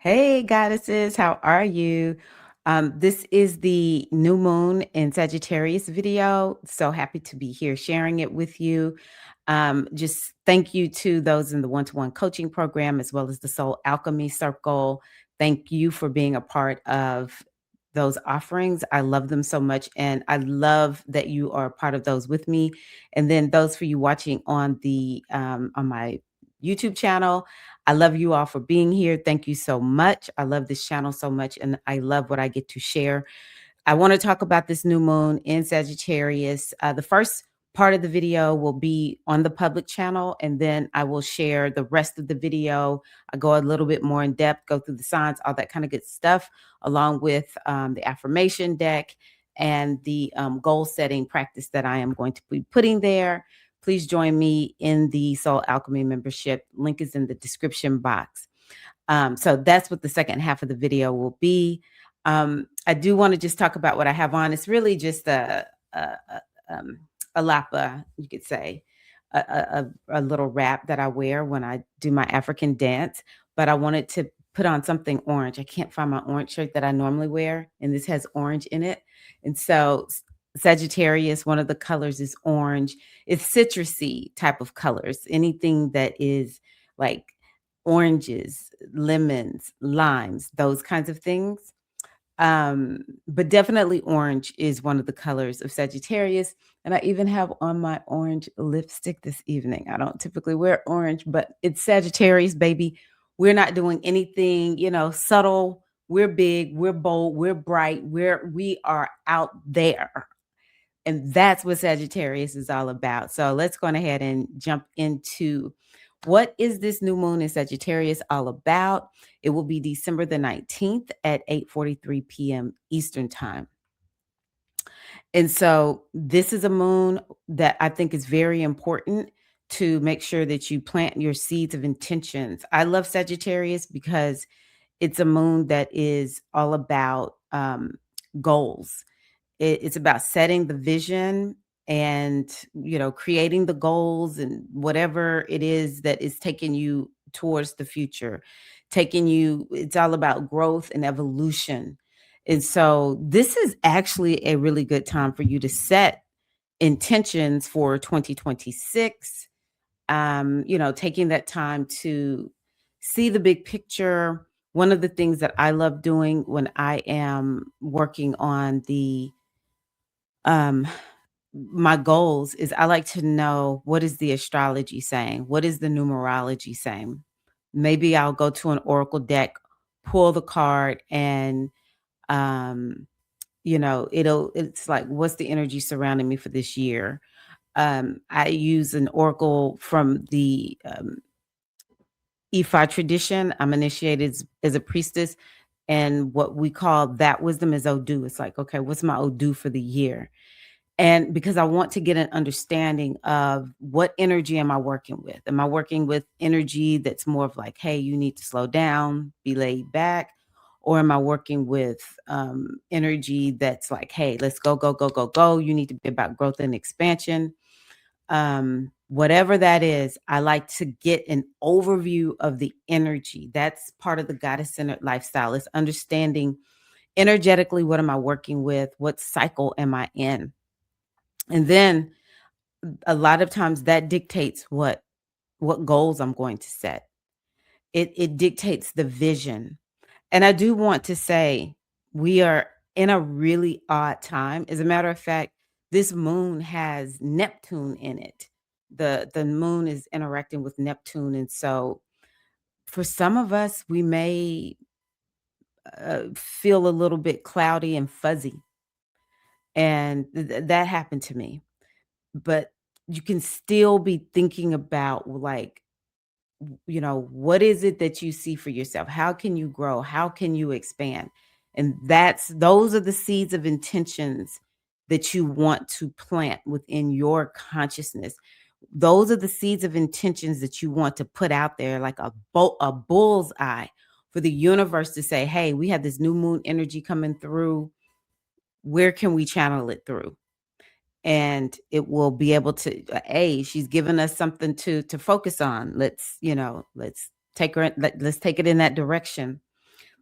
Hey, goddesses, how are you? This is the new moon in Sagittarius video. So happy to be here sharing it with you. Just thank you to those in the one-to-one coaching program as well as the Soul Alchemy Circle. Thank you for being a part of those offerings. I love them so much, and I love that you are a part of those with me. And then those for you watching on the on my YouTube channel. I love you all for being here. Thank you so much. I love this channel so much, and I love what I get to share. I want to talk about this new moon in Sagittarius. The first part of the video will be on the public channel, and then I will share the rest of the video. I go a little bit more in depth, go through the signs, all that kind of good stuff, along with the affirmation deck and the goal setting practice that I am going to be putting there. Please join me in the Soul Alchemy membership. Link is in the description box. So that's what the second half of the video will be. I do want to just talk about what I have on. It's really just a lapa, you could say, a little wrap that I wear when I do my African dance. But I wanted to put on something orange. I can't find my orange shirt that I normally wear, and this has orange in it. And so Sagittarius, one of the colors is orange. It's citrusy type of colors. Anything that is like oranges, lemons, limes, those kinds of things. But definitely orange is one of the colors of Sagittarius. And I even have on my orange lipstick this evening. I don't typically wear orange, but it's Sagittarius, baby. We're not doing anything, subtle. We're big, we're bold, we're bright, we are out there. And that's what Sagittarius is all about. So let's go ahead and jump into what is this new moon in Sagittarius all about. It will be December the 19th at 8:43 p.m. Eastern time. And so this is a moon that I think is very important to make sure that you plant your seeds of intentions. I love Sagittarius because it's a moon that is all about goals. It's about setting the vision and creating the goals and whatever it is that is taking you towards the future, it's all about growth and evolution. And so this is actually a really good time for you to set intentions for 2026. Taking that time to see the big picture. One of the things that I love doing when I am working on the um my goals is I like to know, what is the astrology saying? What is the numerology saying? Maybe I'll go to an oracle deck, pull the card, and um it's like, what's the energy surrounding me for this year? I use an oracle from the Ifa tradition. I'm initiated as a priestess, and what we call that wisdom is Odu. It's like, okay, what's my Odu for the year? And because I want to get an understanding of what energy am I working with? Am I working with energy that's more of like, hey, you need to slow down, be laid back? Or am I working with energy that's like, hey, let's go, go, go, go, go. You need to be about growth and expansion. Whatever that is, I like to get an overview of the energy. That's part of the goddess-centered lifestyle, is understanding energetically, what am I working with? What cycle am I in? And then a lot of times that dictates what goals I'm going to set. It dictates the vision. And I do want to say, we are in a really odd time. As a matter of fact, this moon has Neptune in it. The moon is interacting with Neptune, and so for some of us, we may feel a little bit cloudy and fuzzy, and that happened to me. But you can still be thinking about, like, what is it that you see for yourself? How can you grow? How can you expand? And those are the seeds of intentions that you want to plant within your consciousness. Those are the seeds of intentions that you want to put out there, like a bull's eye, for the universe to say, hey, we have this new moon energy coming through. Where can we channel it through? And it will be able to, she's given us something to focus on. Let's take her, let's take it in that direction.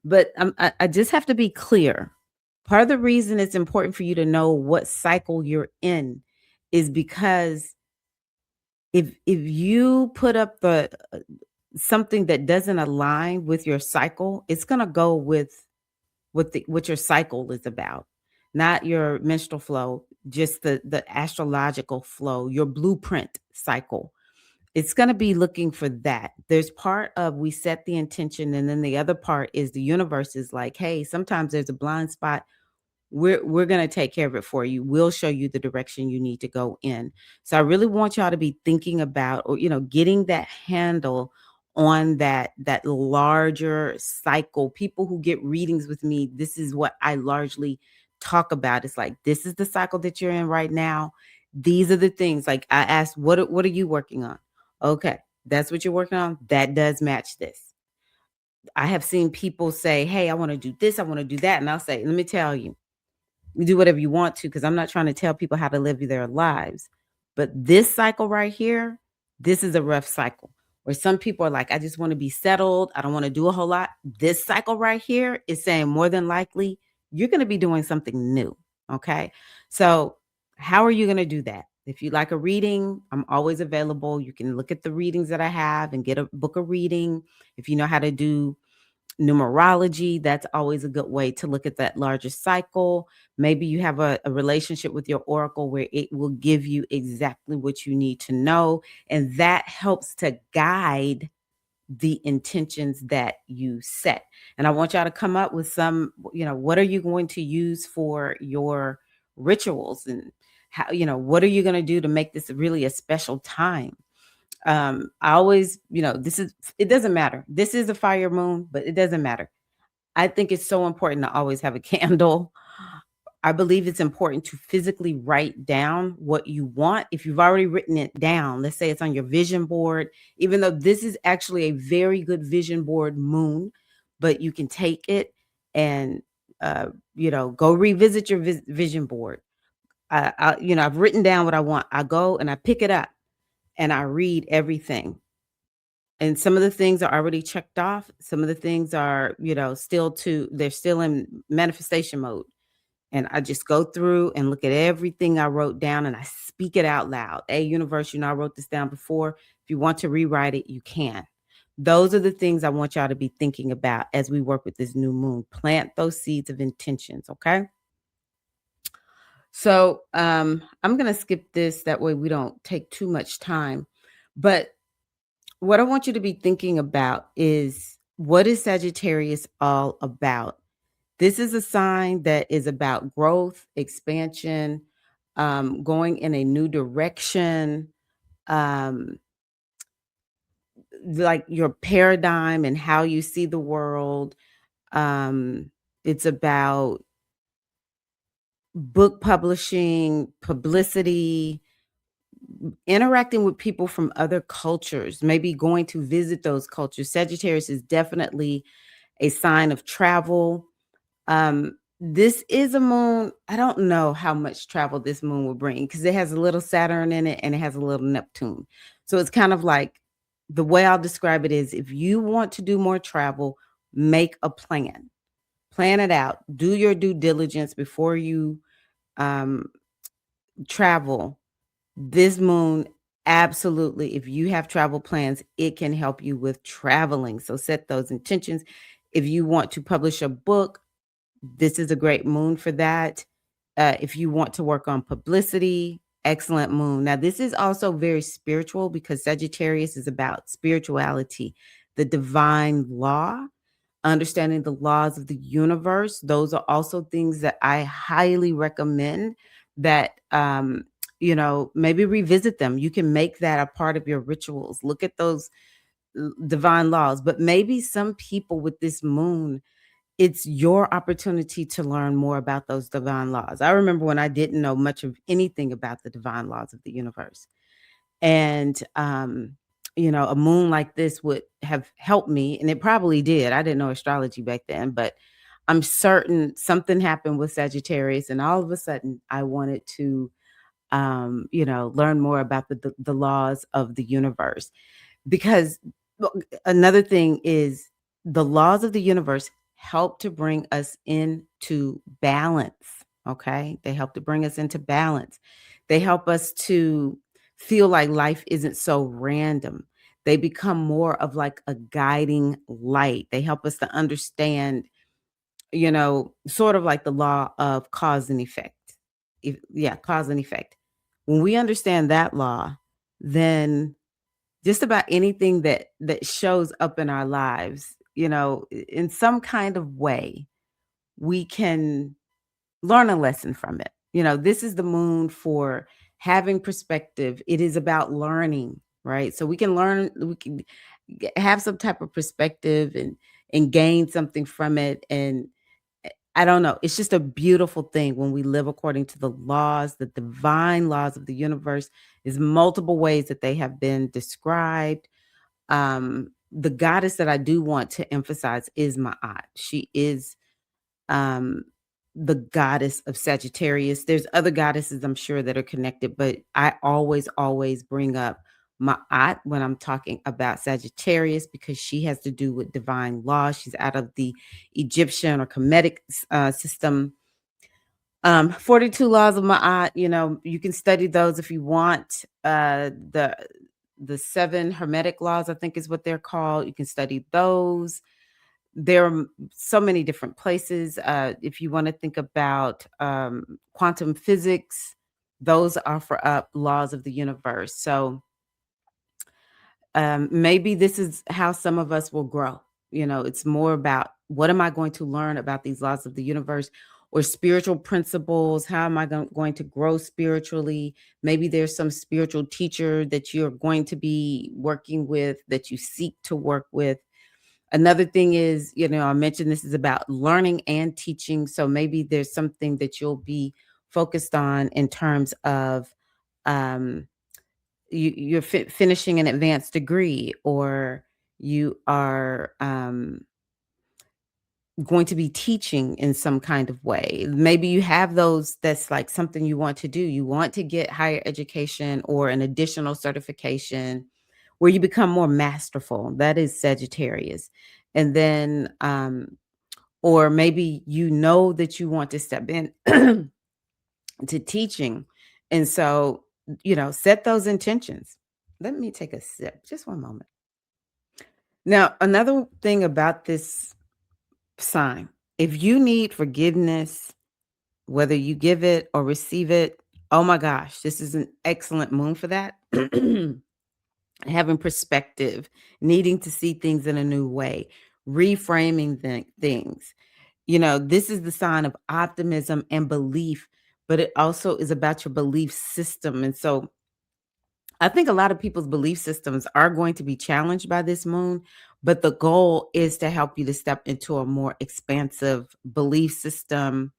But I just have to be clear. Part of the reason it's important for you to know what cycle you're in is because if you put up the something that doesn't align with your cycle, it's gonna go with what your cycle is about, not your menstrual flow, just the astrological flow, your blueprint cycle. It's gonna be looking for that. There's part of we set the intention, and then the other part is the universe is like, hey, sometimes there's a blind spot, we're going to take care of it for you. We'll show you the direction you need to go in. So I really want y'all to be thinking about, or getting that handle on that larger cycle. People who get readings with me, this is what I largely talk about. It's like, this is the cycle that you're in right now. These are the things. Like, I asked, what are you working on? Okay, that's what you're working on. That does match this. I have seen people say, hey, I want to do this, I want to do that. And I'll say, let me tell you, you do whatever you want to, because I'm not trying to tell people how to live their lives. But this cycle right here, this is a rough cycle. Where some people are like, I just want to be settled. I don't want to do a whole lot. This cycle right here is saying more than likely you're going to be doing something new. Okay. So, how are you going to do that? If you like a reading, I'm always available. You can look at the readings that I have and get a book of reading. If you know how to do numerology, that's always a good way to look at that larger cycle. Maybe you have a relationship with your oracle where it will give you exactly what you need to know, and that helps to guide the intentions that you set. And I want y'all to come up with some, what are you going to use for your rituals, and how, what are you going to do to make this really a special time? I always, it doesn't matter. This is a fire moon, but it doesn't matter. I think it's so important to always have a candle. I believe it's important to physically write down what you want. If you've already written it down, let's say it's on your vision board, even though this is actually a very good vision board moon, but you can take it and, go revisit your vision board. I've written down what I want. I go and I pick it up and I read everything. And some of the things are already checked off. Some of the things are, they're still in manifestation mode. And I just go through and look at everything I wrote down and I speak it out loud. Hey, universe, I wrote this down before. If you want to rewrite it, you can. Those are the things I want y'all to be thinking about as we work with this new moon. Plant those seeds of intentions, okay? So I'm gonna skip this. That way we don't take too much time. But what I want you to be thinking about is, what is Sagittarius all about? This is a sign that is about growth, expansion, going in a new direction, um, like your paradigm and how you see the world. It's about book publishing, publicity, interacting with people from other cultures, maybe going to visit those cultures. Sagittarius is definitely a sign of travel. This is a moon. I don't know how much travel this moon will bring, because it has a little Saturn in it and it has a little Neptune. So it's kind of like, the way I'll describe it is, if you want to do more travel, make a plan. Plan it out. Do your due diligence before you um, travel. This moon, absolutely, if you have travel plans, it can help you with traveling. So set those intentions. If you want to publish a book, this is a great moon for that. If you want to work on publicity, excellent moon. Now, this is also very spiritual, because Sagittarius is about spirituality, the divine law, understanding the laws of the universe. Those are also things that I highly recommend that, maybe revisit them. You can make that a part of your rituals. Look at those divine laws. But maybe some people with this moon, it's your opportunity to learn more about those divine laws. I remember when I didn't know much of anything about the divine laws of the universe. And, a moon like this would have helped me, and it probably did. I didn't know astrology back then, but I'm certain something happened with Sagittarius, and all of a sudden I wanted to, learn more about the laws of the universe. Because another thing is, the laws of the universe help to bring us into balance. Okay. They help to bring us into balance. They help us to feel like life isn't so random. They become more of like a guiding light. They help us to understand, sort of like the law of cause and effect. Yeah, cause and effect. When we understand that law, then just about anything that shows up in our lives, in some kind of way, we can learn a lesson from it. This is the moon for having perspective. It is about learning, right? So we can learn, we can have some type of perspective and gain something from it. And I don't know, it's just a beautiful thing when we live according to the laws, the divine laws of the universe. Is multiple ways that they have been described. The goddess that I do want to emphasize is Ma'at. She is um the goddess of Sagittarius. There's other goddesses I'm sure that are connected, but I always bring up Ma'at when I'm talking about Sagittarius because she has to do with divine law. She's out of the Egyptian or Kemetic system. 42 laws of Ma'at, you can study those if you want. The seven hermetic laws, I think is what they're called. You can study those. There are so many different places. If you want to think about quantum physics, those offer up laws of the universe. So maybe this is how some of us will grow. It's more about what am I going to learn about these laws of the universe or spiritual principles? How am I going to grow spiritually? Maybe there's some spiritual teacher that you're going to be working with, that you seek to work with. Another thing is, I mentioned this is about learning and teaching. So maybe there's something that you'll be focused on in terms of um, you're finishing an advanced degree, or you are going to be teaching in some kind of way. Maybe you have those, that's like something you want to do. You want to get higher education or an additional certification where you become more masterful. That is Sagittarius. And then, or maybe that you want to step in to teaching. And so, set those intentions. Let me take a sip, just one moment. Now, another thing about this sign, if you need forgiveness, whether you give it or receive it, oh my gosh, this is an excellent moon for that. Having perspective, needing to see things in a new way, reframing things. This is the sign of optimism and belief, but it also is about your belief system. And so I think a lot of people's belief systems are going to be challenged by this moon, but the goal is to help you to step into a more expansive belief system.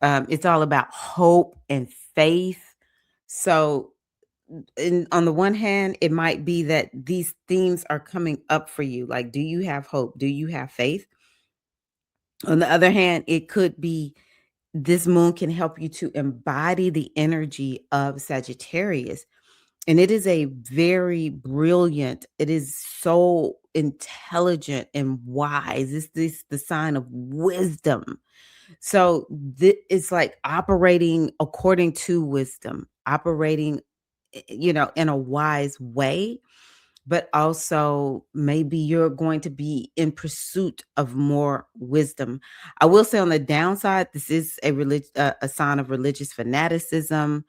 It's all about hope and faith. So, on the one hand, it might be that these themes are coming up for you. Like, do you have hope? Do you have faith? On the other hand, it could be this moon can help you to embody the energy of Sagittarius. And it is a very brilliant, it is so intelligent and wise. This the sign of wisdom. So it's like operating according to wisdom, operating, in a wise way, but also maybe you're going to be in pursuit of more wisdom. I will say on the downside, this is a sign of religious fanaticism.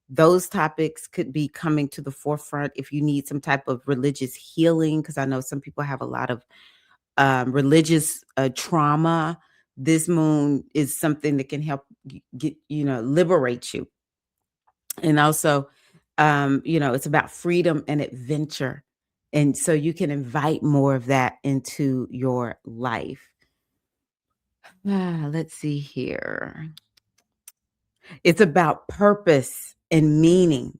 Those topics could be coming to the forefront if you need some type of religious healing, because I know some people have a lot of religious trauma. This moon is something that can help get, liberate you. And also, it's about freedom and adventure. And so you can invite more of that into your life. Let's see here. It's about purpose and meaning.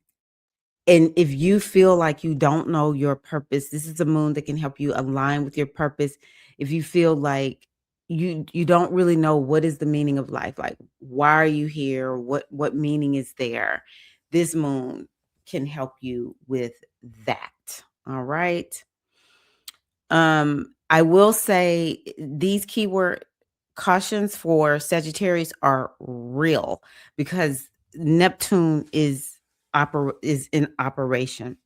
And if you feel like you don't know your purpose, this is a moon that can help you align with your purpose. If you feel like you don't really know what is the meaning of life, like why are you here? What meaning is there? This moon can help you with that. All right. I will say these keyword cautions for Sagittarius are real because Neptune is in operation.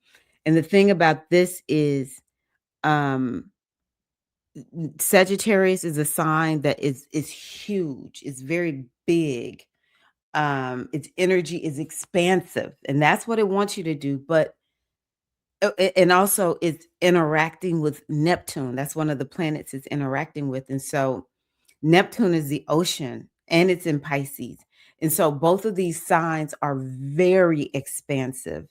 And the thing about this is um Sagittarius is a sign that is huge. It's very big. Its energy is expansive, and that's what it wants you to do. But and also it's interacting with Neptune. That's one of the planets it's interacting with, and so Neptune is the ocean and it's in Pisces. And so both of these signs are very expansive.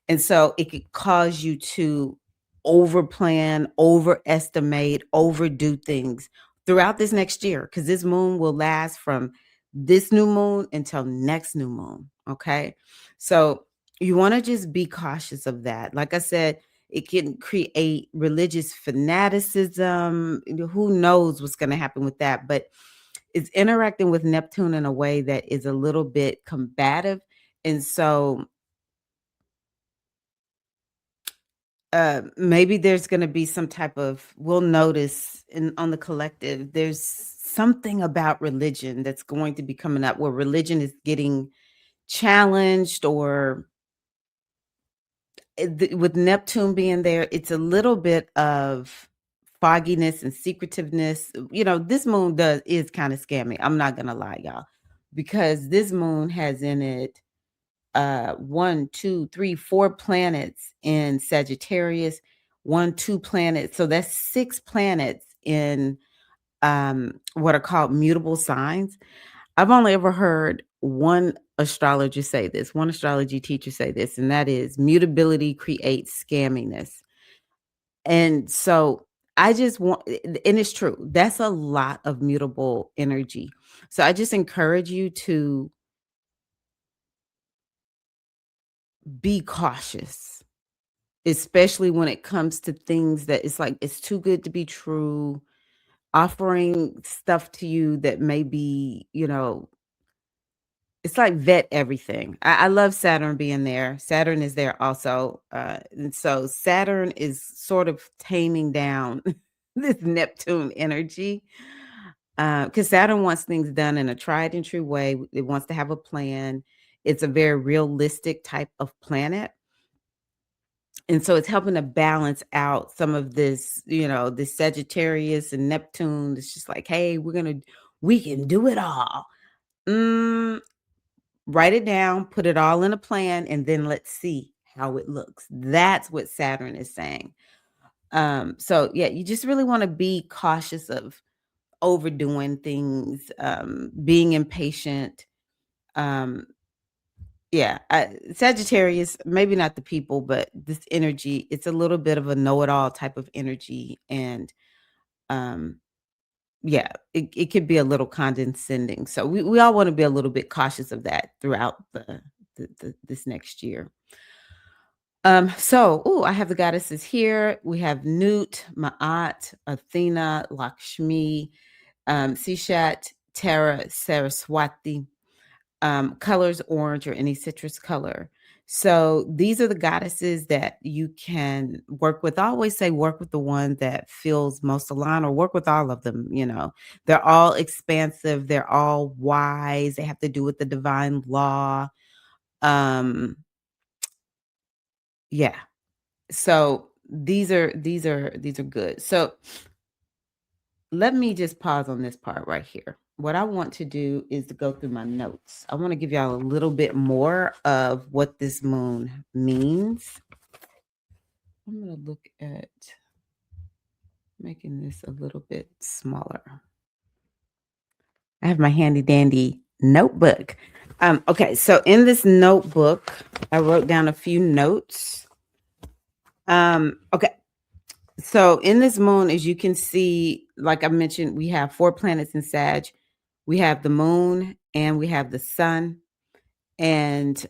And so it could cause you to overplan, overestimate, overdo things throughout this next year because this moon will last from this new moon until next new moon. Okay. So you want to just be cautious of that. Like I said, it can create religious fanaticism. Who knows what's going to happen with that? But it's interacting with Neptune in a way that is a little bit combative. And so maybe there's going to be some type of, we'll notice on the collective, there's something about religion that's going to be coming up where religion is getting challenged or with Neptune being there, it's a little bit of fogginess and secretiveness. This moon is kind of scammy. I'm not gonna lie, y'all, because this moon has in it one, two, three, four planets in Sagittarius, one, two planets. So that's six planets in what are called mutable signs. I've only ever heard one astrologer say this, one astrology teacher say this, and that is mutability creates scamminess. And so I just want, and it's true, that's a lot of mutable energy. So I just encourage you to be cautious, especially when it comes to things that it's like it's too good to be true, offering stuff to you that may be, it's like vet everything. I love Saturn being there. Saturn is there also. And so Saturn is sort of taming down this Neptune energy. Because Saturn wants things done in a tried and true way. It wants to have a plan. It's a very realistic type of planet. And so it's helping to balance out some of this, this Sagittarius and Neptune. It's just like, hey, we can do it all. Mm, Write it down, put it all in a plan, and then let's see how it looks. That's what Saturn is saying. So yeah, you just really want to be cautious of overdoing things, being impatient. Um, yeah, Sagittarius, maybe not the people, but this energy, it's a little bit of a know-it-all type of energy. And um, yeah, it could be a little condescending. So we all want to be a little bit cautious of that throughout this next year. I have the goddesses here. We have Nut, Ma'at, Athena, Lakshmi, Sishat, Tara, Saraswati. Colors orange or any citrus color. So these are the goddesses that you can work with. I always say work with the one that feels most aligned or work with all of them. They're all expansive, they're all wise, they have to do with the divine law. Um, yeah. So these are good. So let me just pause on this part right here. What I want to do is to go through my notes. I want to give y'all a little bit more of what this moon means. I'm going to look at making this a little bit smaller. I have my handy dandy notebook. Okay, so in this notebook, I wrote down a few notes. Okay, so in this moon, as you can see, like I mentioned, we have four planets in Sag. We have the moon and we have the sun, and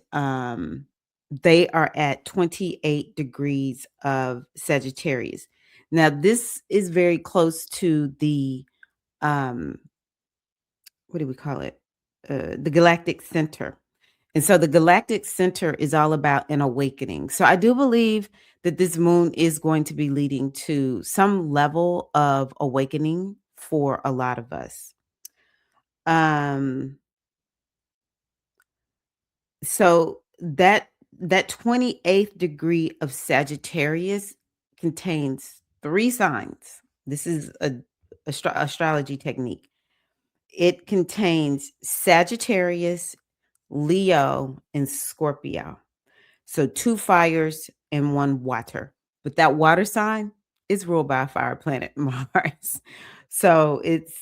they are at 28 degrees of Sagittarius. Now, this is very close to the um, what do we call it? The galactic center. And so the galactic center is all about an awakening. So I do believe that this moon is going to be leading to some level of awakening for a lot of us. Um, so that 28th degree of Sagittarius contains three signs. This is a astrology technique. It contains Sagittarius, Leo, and Scorpio. So two fires and one water. But that water sign is ruled by a fire planet, Mars. So it's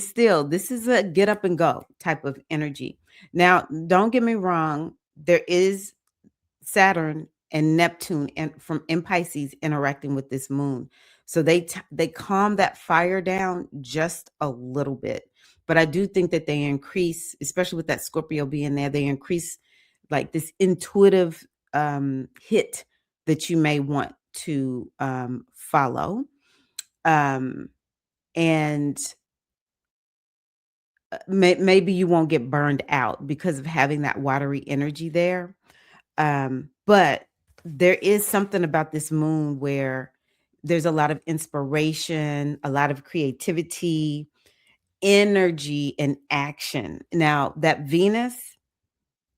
still, this is a get up and go type of energy. Now, don't get me wrong, there is Saturn and Neptune and from in Pisces interacting with this moon. So they calm that fire down just a little bit. But I do think that they increase, especially with that Scorpio being there, they increase like this intuitive hit that you may want to follow. Um, and maybe you won't get burned out because of having that watery energy there. But there is something about this moon where there's a lot of inspiration, a lot of creativity, energy, and action. Now, that Venus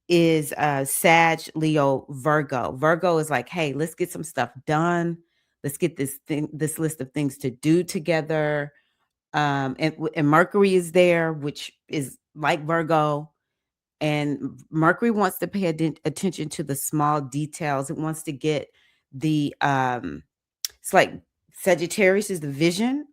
is Sag, Leo, Virgo. Virgo is like, hey, let's get some stuff done. Let's get this list of things to do together. And Mercury is there, which is like Virgo. And Mercury wants to pay attention to the small details. It wants to get it's like Sagittarius is the vision,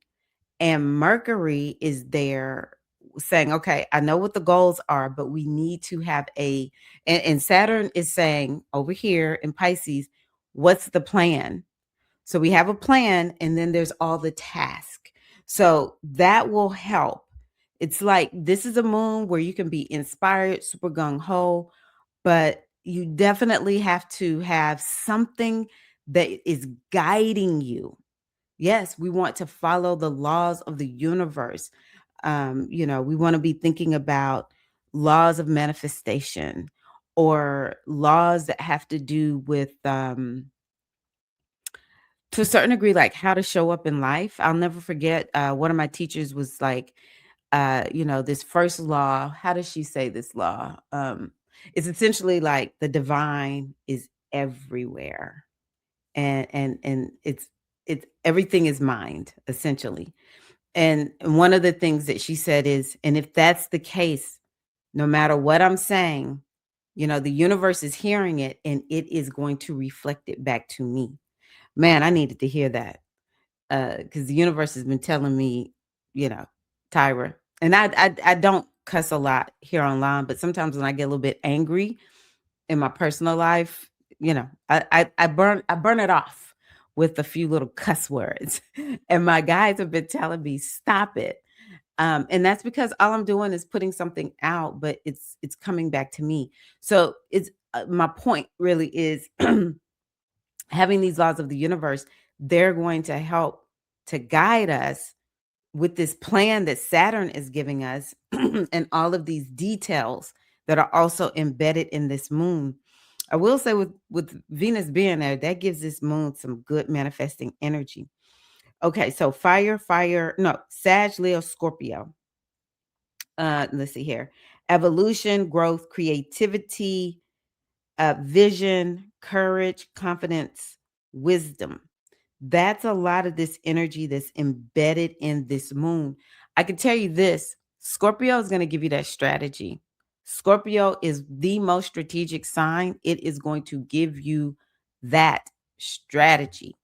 and Mercury is there saying, okay, I know what the goals are, but we need to have and Saturn is saying over here in Pisces, what's the plan? So we have a plan, and then there's all the task. So that will help. It's like this is a moon where you can be inspired, super gung ho, but you definitely have to have something that is guiding you. Yes, we want to follow the laws of the universe. We want to be thinking about laws of manifestation or laws that have to do with to a certain degree, like how to show up in life. I'll never forget, one of my teachers was like, this first law, how does she say this law? It's essentially like the divine is everywhere. And it's everything is mind, essentially. And one of the things that she said is, and if that's the case, no matter what I'm saying, the universe is hearing it and it is going to reflect it back to me. Man, I needed to hear that, because the universe has been telling me, you know, Tyra, and I don't cuss a lot here online, but sometimes when I get a little bit angry in my personal life, I burn it off with a few little cuss words, and my guys have been telling me stop it, and that's because all I'm doing is putting something out, but it's coming back to me. So it's my point really is having these laws of the universe, they're going to help to guide us with this plan that Saturn is giving us and all of these details that are also embedded in this moon. I will say with Venus being there, that gives this moon some good manifesting energy. Okay, so no, Sag, Leo, Scorpio. Let's see here. Evolution, growth, creativity, vision, courage, confidence, wisdom. That's a lot of this energy that's embedded in this moon. I can tell you this, Scorpio is going to give you that strategy. Scorpio is the most strategic sign. It is going to give you that strategy.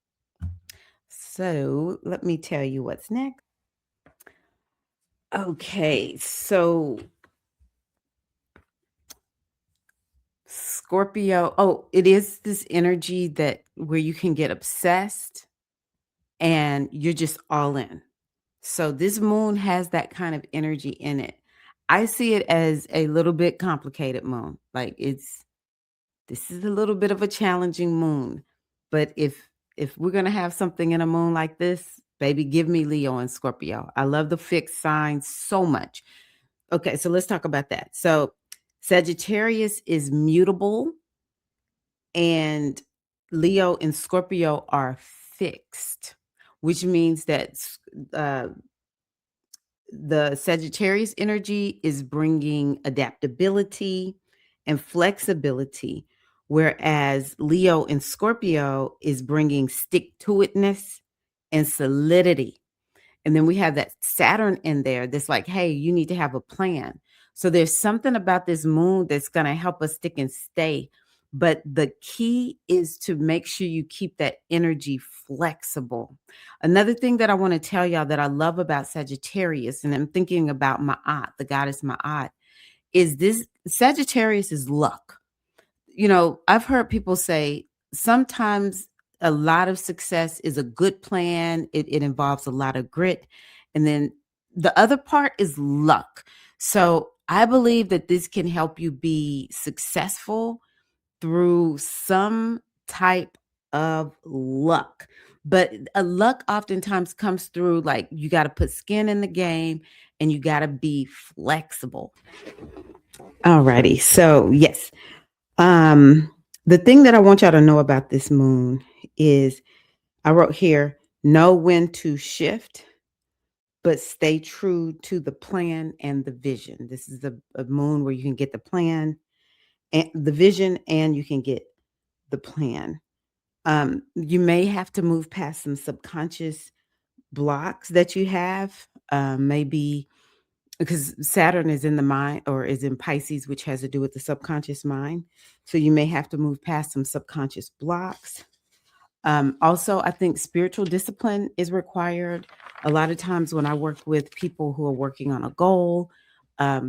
So let me tell you what's next. Okay, so Scorpio, oh, it is this energy that where you can get obsessed and you're just all in. So this moon has that kind of energy in it. I see it as a little bit complicated moon. Like this is a little bit of a challenging moon. But if we're going to have something in a moon like this, baby, give me Leo and Scorpio. I love the fixed signs so much. Okay, so let's talk about that. So Sagittarius is mutable, and Leo and Scorpio are fixed, which means that uh, the Sagittarius energy is bringing adaptability and flexibility, whereas Leo and Scorpio is bringing stick to itness and solidity. And then we have that Saturn in there that's like, hey, you need to have a plan. So there's something about this moon that's going to help us stick and stay. But the key is to make sure you keep that energy flexible. Another thing that I want to tell y'all that I love about Sagittarius, and I'm thinking about Ma'at, the goddess Ma'at, is this Sagittarius is luck. I've heard people say sometimes a lot of success is a good plan. It involves a lot of grit. And then the other part is luck. So I believe that this can help you be successful through some type of luck. But a luck oftentimes comes through like you got to put skin in the game and you got to be flexible. Alrighty. So, yes, the thing that I want y'all to know about this moon is I wrote here, know when to shift, but stay true to the plan and the vision. This is a moon where you can get the plan and the vision, and you can get the plan. You may have to move past some subconscious blocks that you have. Maybe because Saturn is in the mind or is in Pisces, which has to do with the subconscious mind. So you may have to move past some subconscious blocks. Also, I think spiritual discipline is required. A lot of times when I work with people who are working on a goal,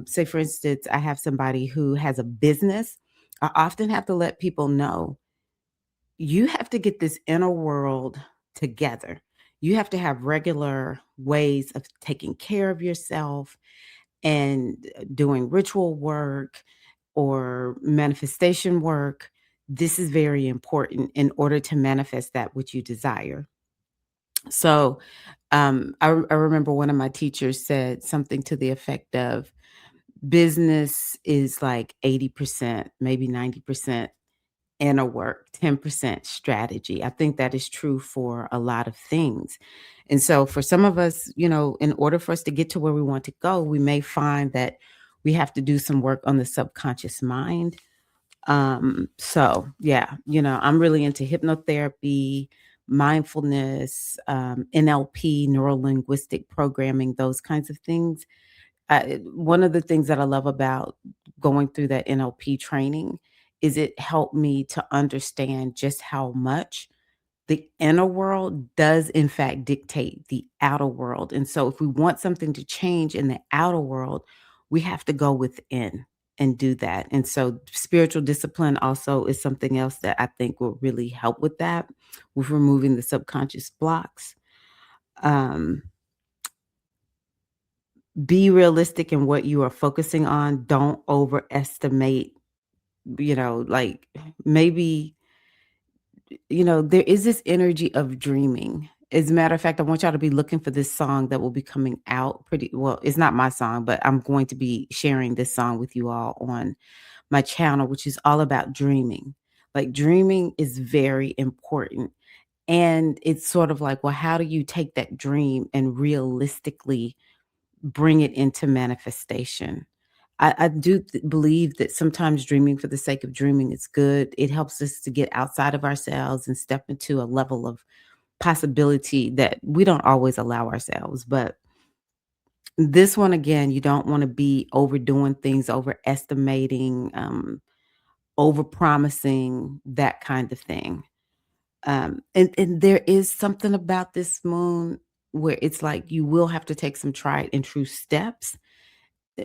say for instance, I have somebody who has a business, I often have to let people know you have to get this inner world together. You have to have regular ways of taking care of yourself and doing ritual work or manifestation work. This is very important in order to manifest that which you desire. So, I remember one of my teachers said something to the effect of business is like 80%, maybe 90% inner work, 10% strategy. I think that is true for a lot of things. And so for some of us, in order for us to get to where we want to go, we may find that we have to do some work on the subconscious mind. So yeah, I'm really into hypnotherapy, mindfulness, NLP, neuro linguistic programming, those kinds of things. One of the things that I love about going through that NLP training is it helped me to understand just how much the inner world does in fact dictate the outer world. And so if we want something to change in the outer world, we have to go within and do that. And so spiritual discipline also is something else that I think will really help with that, with removing the subconscious blocks. Um, be realistic in what you are focusing on. Don't overestimate, like maybe, there is this energy of dreaming. As a matter of fact, I want y'all to be looking for this song that will be coming out pretty well. It's not my song, but I'm going to be sharing this song with you all on my channel, which is all about dreaming. Like dreaming is very important. And it's sort of like, well, how do you take that dream and realistically bring it into manifestation? I do believe that sometimes dreaming for the sake of dreaming is good. It helps us to get outside of ourselves and step into a level of possibility that we don't always allow ourselves. But this one, again, you don't want to be overdoing things, overestimating, over promising, that kind of thing. And there is something about this moon where it's like you will have to take some tried and true steps,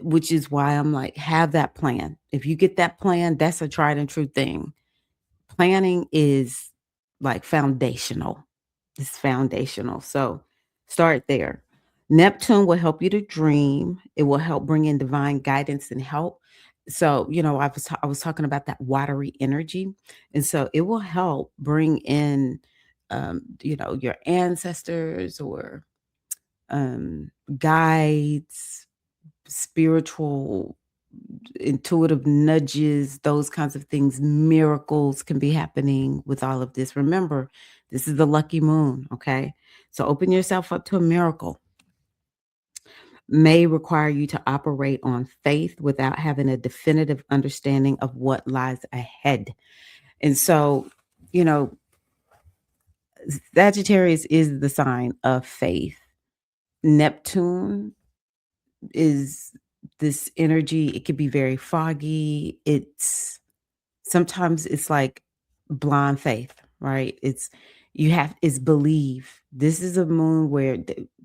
which is why I'm like, have that plan. If you get that plan, that's a tried and true thing. Planning is like foundational. It's foundational. So start there. Neptune will help you to dream. It will help bring in divine guidance and help. So, I was talking about that watery energy. And so it will help bring in your ancestors or guides, spiritual intuitive nudges, those kinds of things. Miracles can be happening with all of this. Remember, this is the lucky moon, okay? So open yourself up to a miracle. May require you to operate on faith without having a definitive understanding of what lies ahead. And so, you know, Sagittarius is the sign of faith. Neptune is this energy. It could be very foggy. Sometimes it's like blind faith, right? It's believe. This is a moon where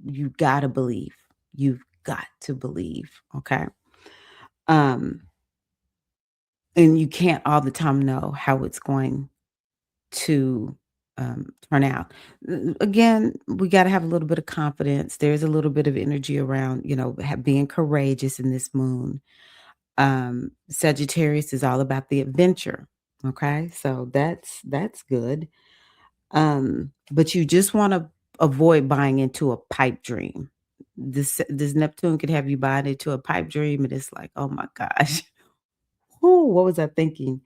you gotta believe. You've got to believe. Okay. Um, and you can't all the time know how it's going to turn out. Again, we got to have a little bit of confidence. There's a little bit of energy around, being courageous in this moon. Sagittarius is all about the adventure. Okay, so that's good. But you just want to avoid buying into a pipe dream. This Neptune could have you buying into a pipe dream, and it's like, oh my gosh, oh, what was I thinking?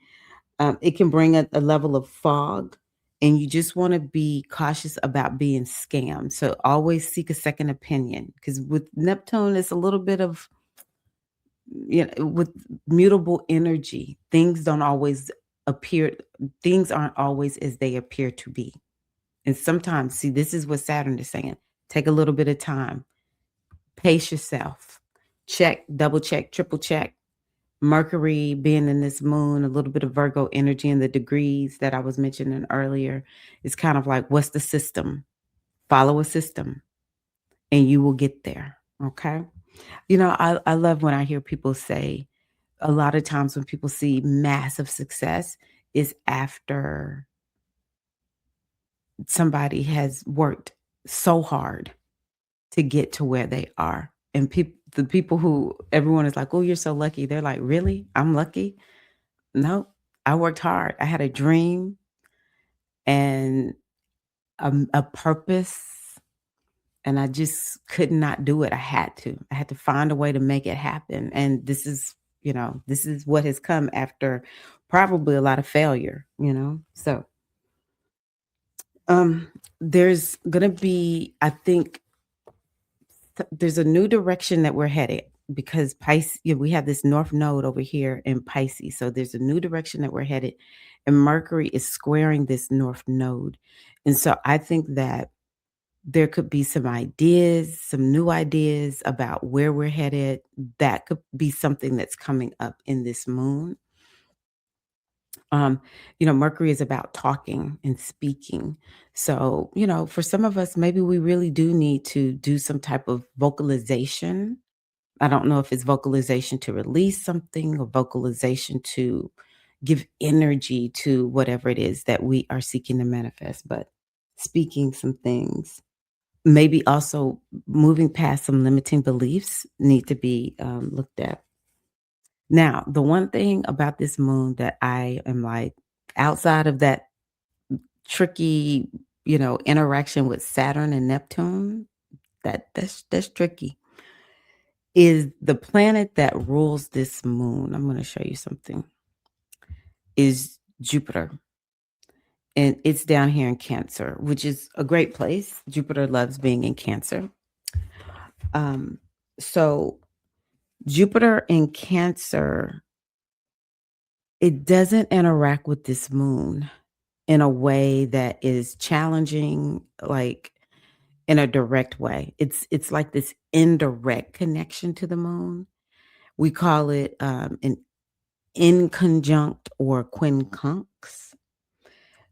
It can bring a level of fog, and you just want to be cautious about being scammed. So always seek a second opinion, because with Neptune, it's a little bit of, with mutable energy, appear, things aren't always as they appear to be. And sometimes, see, this is what Saturn is saying. Take a little bit of time, pace yourself, check, double check, triple check. Mercury being in this moon, a little bit of Virgo energy in the degrees that I was mentioning earlier, is kind of like, what's the system? Follow a system and you will get there. Okay. I love when I hear people say, a lot of times when people see massive success is after somebody has worked so hard to get to where they are. And the people who everyone is like, oh, you're so lucky. They're like, really? I'm lucky? No, I worked hard. I had a dream and a purpose, and I just could not do it. I had to. I had to find a way to make it happen. And this is what has come after probably a lot of failure. So there's gonna be, I think, there's a new direction that we're headed because Pisces, we have this north node over here in Pisces. So there's a new direction that we're headed, and Mercury is squaring this north node. And so I think that there could be some new ideas about where we're headed. That could be something that's coming up in this moon. Mercury is about talking and speaking. So, for some of us, maybe we really do need to do some type of vocalization. I don't know if it's vocalization to release something or vocalization to give energy to whatever it is that we are seeking to manifest, but speaking some things. Maybe also moving past some limiting beliefs need to be looked at. Now, the one thing about this moon that I am like, outside of that tricky, interaction with Saturn and Neptune, that's tricky, is the planet that rules this moon. I'm going to show you something. Is Jupiter. And it's down here in Cancer, which is a great place. Jupiter loves being in Cancer. So Jupiter in Cancer, it doesn't interact with this moon in a way that is challenging, like in a direct way. It's like this indirect connection to the moon. We call it an inconjunct or quincunx.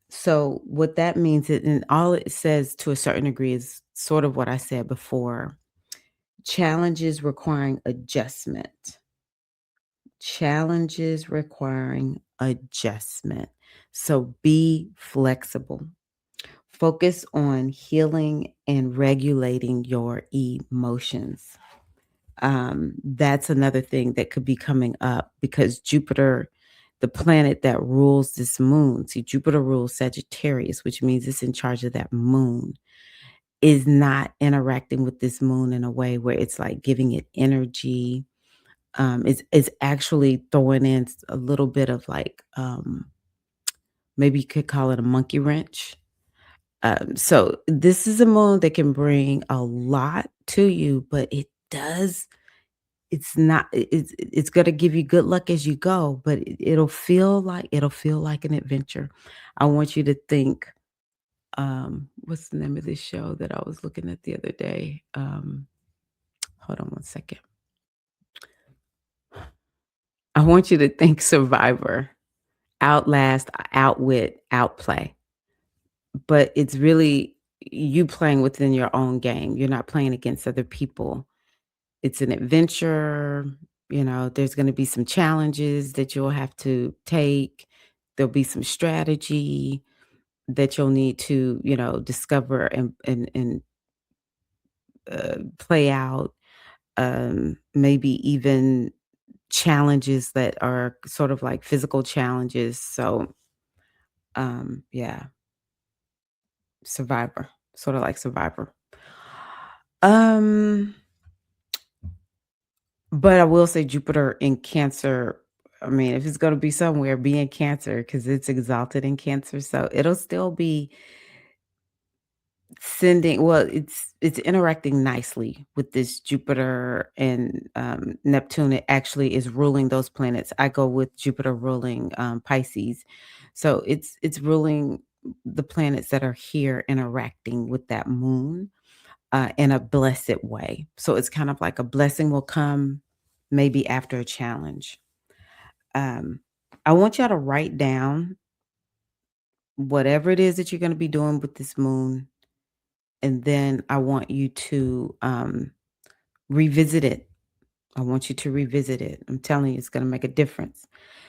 So what that means is, and all it says to a certain degree is sort of what I said before. Challenges requiring adjustment. Challenges requiring adjustment. So be flexible. Focus on healing and regulating your emotions. That's another thing that could be coming up because Jupiter, the planet that rules this moon, see, Jupiter rules Sagittarius, which means it's in charge of that moon, is not interacting with this moon in a way where it's like giving it energy. Is actually throwing in a little bit of like, maybe you could call it a monkey wrench. So this is a moon that can bring a lot to you, but it's not, it's going to give you good luck as you go, but it'll feel like an adventure. I want you to think, what's the name of this show that I was looking at the other day? Hold on one second. I want you to think Survivor, Outlast, Outwit, Outplay. But it's really you playing within your own game. You're not playing against other people. It's an adventure, there's gonna be some challenges that you'll have to take. There'll be some strategy that you'll need to, discover and play out. Maybe even challenges that are sort of like physical challenges. So, yeah, Survivor, sort of like Survivor. Um, but I will say Jupiter in Cancer. I mean, if it's going to be somewhere, be in Cancer because it's exalted in Cancer. So it'll still be sending. Well, it's interacting nicely with this Jupiter and Neptune. It actually is ruling those planets. I go with Jupiter ruling Pisces, so it's ruling the planets that are here interacting with that moon in a blessed way. So it's kind of like a blessing will come maybe after a challenge. Um, I want y'all to write down whatever it is that you're going to be doing with this moon. And then I want you to revisit it. I want you to revisit it. I'm telling you, it's going to make a difference.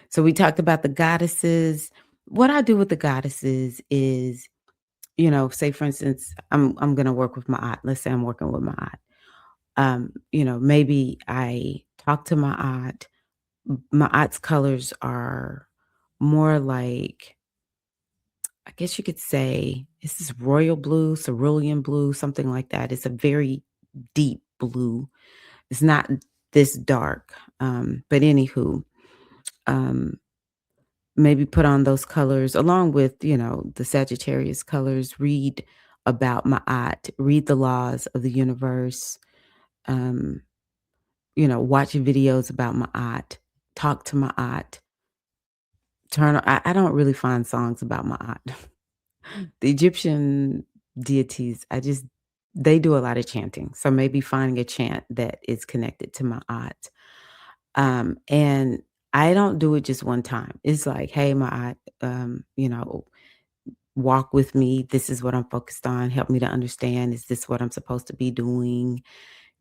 So we talked about the goddesses. What I do with the goddesses is, say for instance, I'm going to work with my aunt. Let's say I'm working with my aunt. Maybe I talk to my aunt. My aunt's colors are more like, I guess you could say, this is royal blue, cerulean blue, something like that. It's a very deep blue. It's not this dark. But anywho, um, maybe put on those colors along with, the Sagittarius colors. Read about my aunt. Read the laws of the universe. Um, watch videos about Ma'at, talk to Ma'at, I don't really find songs about Ma'at. The Egyptian deities, they do a lot of chanting. So maybe finding a chant that is connected to Ma'at. And I don't do it just one time. It's like, hey, Ma'at, walk with me. This is what I'm focused on. Help me to understand. Is this what I'm supposed to be doing?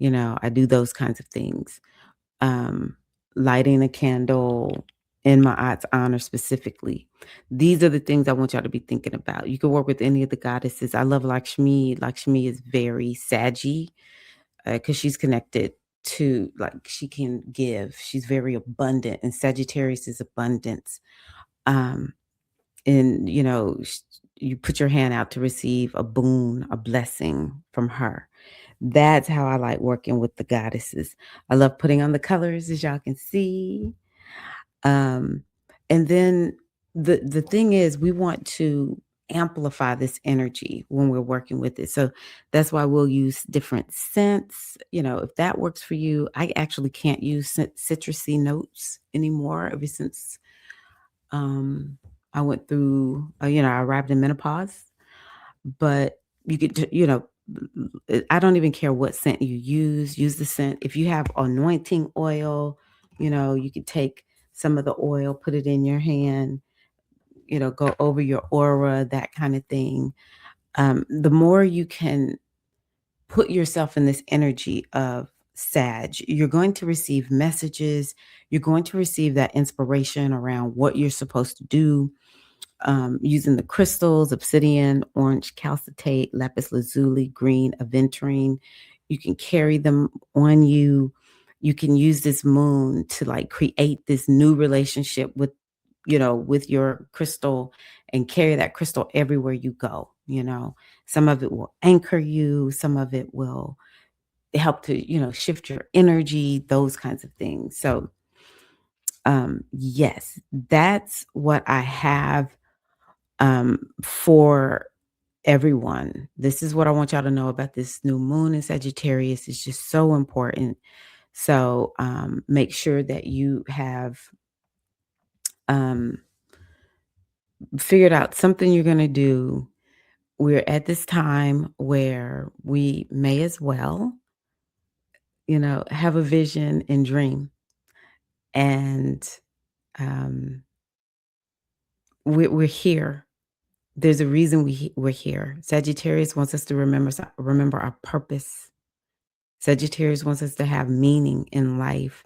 I do those kinds of things. um, Lighting a candle in my aunt's honor specifically. These are the things I want y'all to be thinking about. You can work with any of the goddesses. I love Lakshmi. Lakshmi is very saggy because she's connected to, like, she can give. She's very abundant, and Sagittarius is abundance. Um, and you put your hand out to receive a boon, a blessing from her. That's how I like working with the goddesses. I love putting on the colors, as y'all can see. Um, and then the thing is, we want to amplify this energy when we're working with it. So that's why we'll use different scents. If that works for you, I actually can't use citrusy notes anymore ever since I went through, I arrived in menopause. But you could, I don't even care what scent you use the scent. If you have anointing oil, you could take some of the oil, put it in your hand, go over your aura, that kind of thing. The more you can put yourself in this energy of Sag, you're going to receive messages. You're going to receive that inspiration around what you're supposed to do, using the crystals, obsidian, orange calcitate, lapis lazuli, green aventurine. You can carry them on you. You can use this moon to like create this new relationship with your crystal and carry that crystal everywhere you go. Some of it will anchor you, some of it will help to, shift your energy, those kinds of things. So, yes, that's what I have for everyone. This is what I want y'all to know about this new moon in Sagittarius. It's just so important. So make sure that you have um, figured out something you're going to do. We're at this time where we may as well, have a vision and dream. And um, we're here. There's a reason we're here. Sagittarius wants us to remember our purpose. Sagittarius wants us to have meaning in life.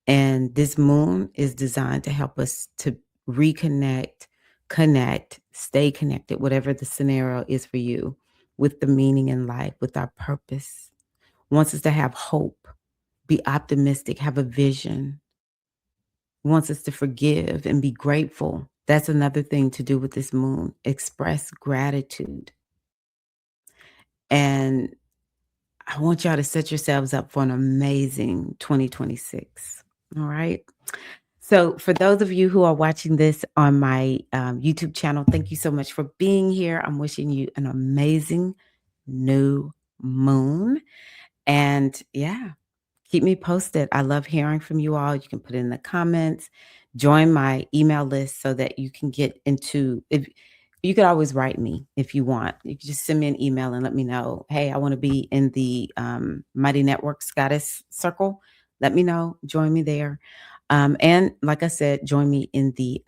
And this moon is designed to help us to reconnect, connect, stay connected, whatever the scenario is for you, with the meaning in life, with our purpose. Wants us to have hope, be optimistic, have a vision. Wants us to forgive and be grateful. That's another thing to do with this moon. Express gratitude. And I want y'all to set yourselves up for an amazing 2026. All right. So, for those of you who are watching this on my YouTube channel, thank you so much for being here. I'm wishing you an amazing new moon. And yeah, keep me posted. I love hearing from you all. You can put it in the comments, join my email list so that you can get into if you could always write me if you want. You can just send me an email and let me know, hey, I want to be in the Mighty Networks Goddess Circle. Let me know. Join me there. And like I said, join me in the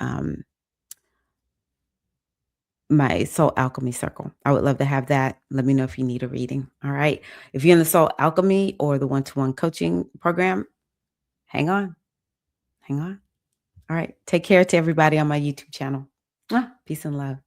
my Soul Alchemy Circle. I would love to have that. Let me know if you need a reading. All right. If you're in the Soul Alchemy or the one-to-one coaching program, hang on. Hang on. All right. Take care to everybody on my YouTube channel. Peace and love.